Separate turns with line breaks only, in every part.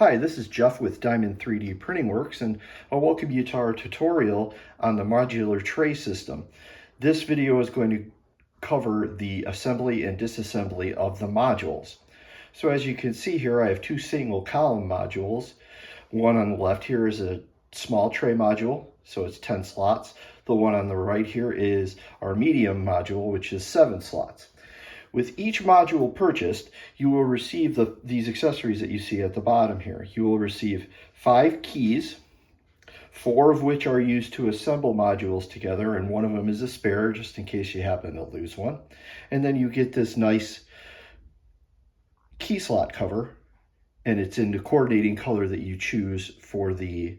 Hi, this is Jeff with Diamond 3D Printing Works, and I'll welcome you to our tutorial on the modular tray system. This video is going to cover the assembly and disassembly of the modules. So as you can see here, I have two single column modules. One on the left here is a small tray module, so it's 10 slots. The one on the right here is our medium module, which is 7 slots. With each module purchased, you will receive these accessories that you see at the bottom here. You will receive 5 keys, 4 of which are used to assemble modules together, and one of them is a spare, just in case you happen to lose one. And then you get this nice key slot cover, and it's in the coordinating color that you choose for the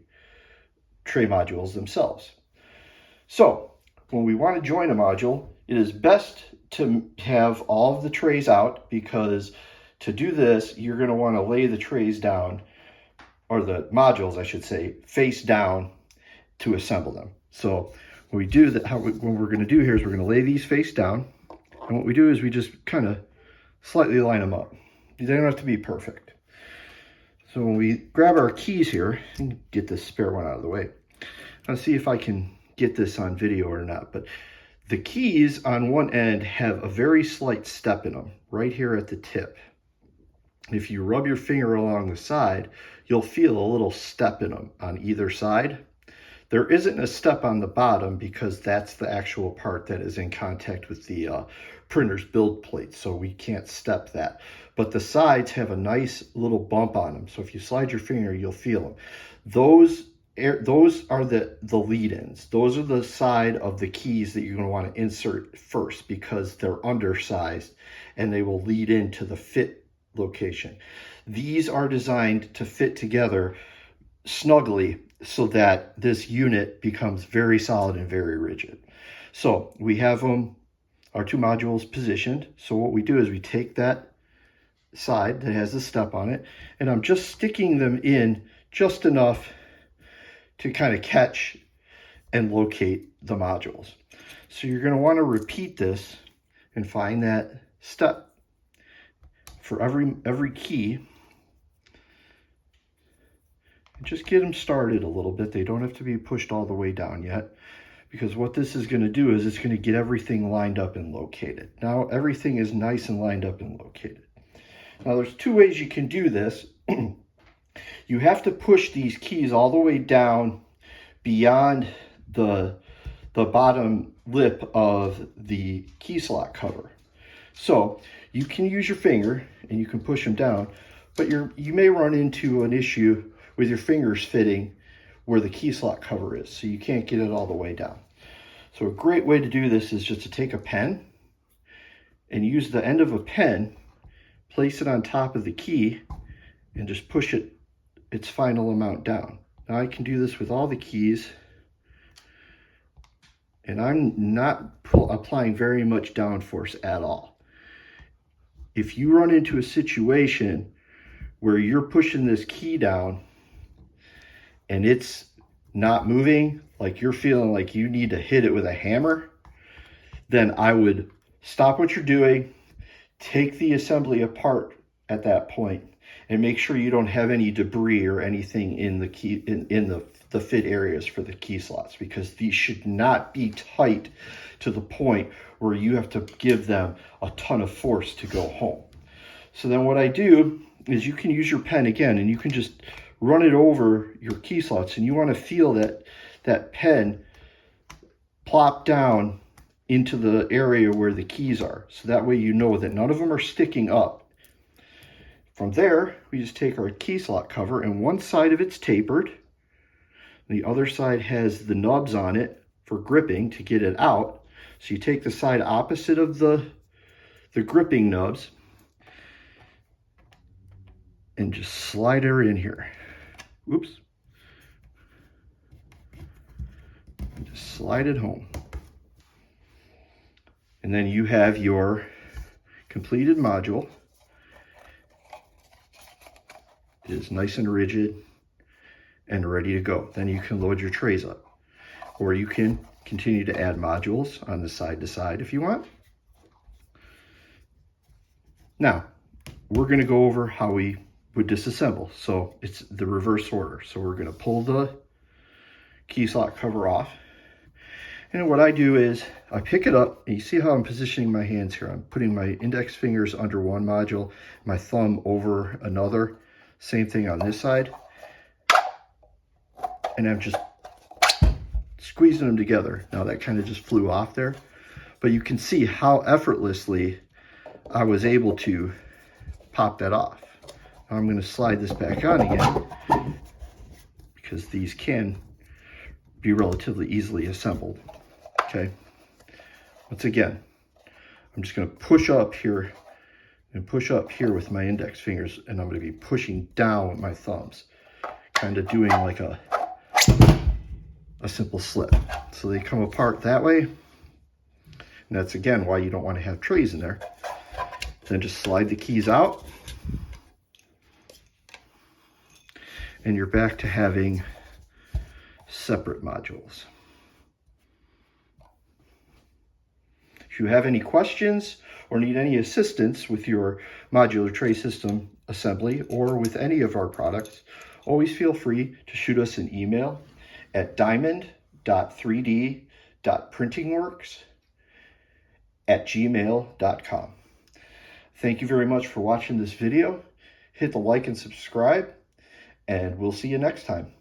tray modules themselves. So, when we want to join a module, it is best to have all of the trays out, because to do this, you're going to want to lay the trays down, or the modules, I should say, face down to assemble them. So when we do that, what we're going to do here is we're going to lay these face down, and what we do is we just kind of slightly line them up. They don't have to be perfect. So when we grab our keys here, and get this spare one out of the way, I'll see if I can get this on video or not, but the keys on one end have a very slight step in them, right here at the tip. If you rub your finger along the side, you'll feel a little step in them on either side. There isn't a step on the bottom because that's the actual part that is in contact with the printer's build plate, so we can't step that. But the sides have a nice little bump on them, so if you slide your finger, you'll feel them. Those are the lead-ins. Those are the side of the keys that you're going to want to insert first, because they're undersized and they will lead into the fit location. These are designed to fit together snugly so that this unit becomes very solid and very rigid. So we have our two modules positioned. So what we do is we take that side that has the step on it, and I'm just sticking them in just enough to kind of catch and locate the modules. So you're going to want to repeat this and find that step for every key. And just get them started a little bit. They don't have to be pushed all the way down yet, because what this is going to do is it's going to get everything lined up and located. Now everything is nice and lined up and located. Now there's two ways you can do this. You have to push these keys all the way down beyond the bottom lip of the key slot cover. So you can use your finger and you can push them down, but you may run into an issue with your fingers fitting where the key slot cover is, so you can't get it all the way down. So a great way to do this is just to take a pen and use the end of a pen, place it on top of the key, and just push its final amount down. Now I can do this with all the keys, and I'm not applying very much downforce at all. If you run into a situation where you're pushing this key down and it's not moving, like you're feeling like you need to hit it with a hammer, then I would stop what you're doing, take the assembly apart at that point, and make sure you don't have any debris or anything in the key in the fit areas for the key slots, because these should not be tight to the point where you have to give them a ton of force to go home. So then what I do is you can use your pen again, and you can just run it over your key slots, and you want to feel that pen plop down into the area where the keys are, so that way you know that none of them are sticking up. From there, we just take our key slot cover, and one side of it's tapered. The other side has the nubs on it for gripping to get it out. So you take the side opposite of the gripping nubs and just slide her in here. Oops. Just slide it home. And then you have your completed module. It is nice and rigid and ready to go. Then you can load your trays up, or you can continue to add modules on the side to side if you want. Now, we're going to go over how we would disassemble. So it's the reverse order. So we're going to pull the key slot cover off. And what I do is I pick it up, and you see how I'm positioning my hands here. I'm putting my index fingers under one module, my thumb over another. Same thing on this side. And I'm just squeezing them together. Now that kind of just flew off there. But you can see how effortlessly I was able to pop that off. Now I'm going to slide this back on again, because these can be relatively easily assembled. Okay. Once again, I'm just going to push up here and push up here with my index fingers, and I'm going to be pushing down with my thumbs, kind of doing like a simple slip. So they come apart that way. And that's again why you don't want to have trays in there. Then just slide the keys out, and you're back to having separate modules. If you have any questions or need any assistance with your modular tray system assembly or with any of our products, always feel free to shoot us an email at diamond.3d.printingworks@gmail.com. Thank you very much for watching this video. Hit the like and subscribe, and we'll see you next time.